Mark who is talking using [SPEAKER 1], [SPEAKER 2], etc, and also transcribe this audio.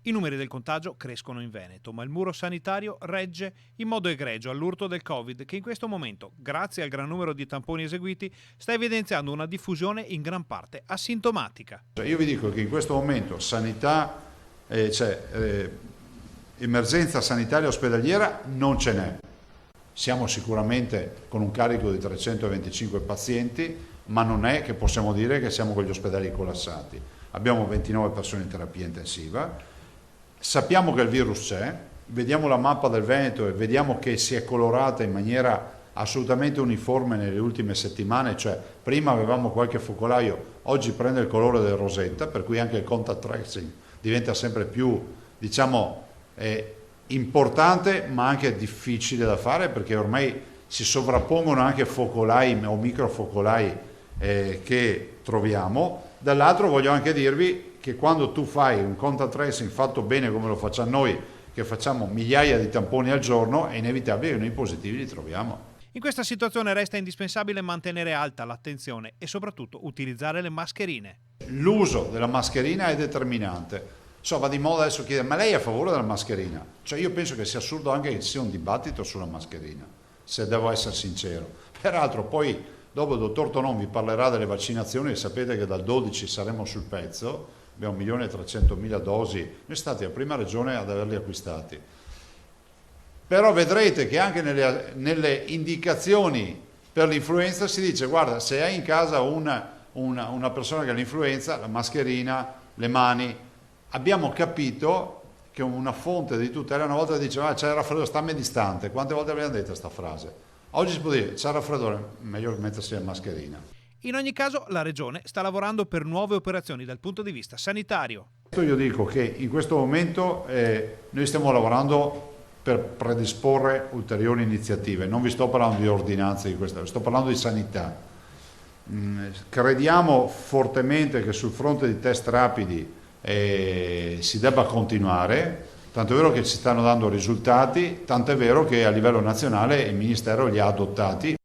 [SPEAKER 1] I numeri del contagio crescono in Veneto, ma il muro sanitario regge in modo egregio all'urto del Covid, che in questo momento, grazie al gran numero di tamponi eseguiti, sta evidenziando una diffusione in gran parte asintomatica.
[SPEAKER 2] Io vi dico che in questo momento emergenza sanitaria ospedaliera non ce n'è. Siamo sicuramente con un carico di 325 pazienti, ma non è che possiamo dire che siamo con gli ospedali collassati. Abbiamo 29 persone in terapia intensiva. Sappiamo che il virus c'è, vediamo la mappa del Veneto e vediamo che si è colorata in maniera assolutamente uniforme nelle ultime settimane, cioè prima avevamo qualche focolaio, oggi prende il colore del rosetta, per cui anche il contact tracing diventa sempre più, diciamo, importante ma anche difficile da fare, perché ormai si sovrappongono anche focolai o microfocolai che troviamo. Dall'altro voglio anche dirvi che quando tu fai un contact tracing fatto bene come lo facciamo noi, che facciamo migliaia di tamponi al giorno, è inevitabile che noi positivi li troviamo.
[SPEAKER 1] In questa situazione resta indispensabile mantenere alta l'attenzione e soprattutto utilizzare le mascherine.
[SPEAKER 2] L'uso della mascherina è determinante. Va di moda adesso chiedere, ma lei è a favore della mascherina? Cioè io penso che sia assurdo anche che ci sia un dibattito sulla mascherina, se devo essere sincero. Peraltro poi dopo il dottor Tonon vi parlerà delle vaccinazioni e sapete che dal 12 saremo sul pezzo, abbiamo 1.300.000 dosi, noi siamo stati la prima regione ad averli acquistati. Però vedrete che anche nelle indicazioni per l'influenza si dice, guarda, se hai in casa una persona che ha l'influenza, la mascherina, le mani. Abbiamo capito che una fonte di tutela una volta diceva c'è il raffreddore, stammi distante. Quante volte abbiamo detto questa frase? Oggi si può dire c'è il raffreddore, meglio mettersi la mascherina.
[SPEAKER 1] In ogni caso la Regione sta lavorando per nuove operazioni dal punto di vista sanitario.
[SPEAKER 2] Io dico che in questo momento noi stiamo lavorando per predisporre ulteriori iniziative. Non vi sto parlando di ordinanze di questa, sto parlando di sanità. Crediamo fortemente che sul fronte di test rapidi si debba continuare, tanto è vero che ci stanno dando risultati, tanto è vero che a livello nazionale il Ministero li ha adottati,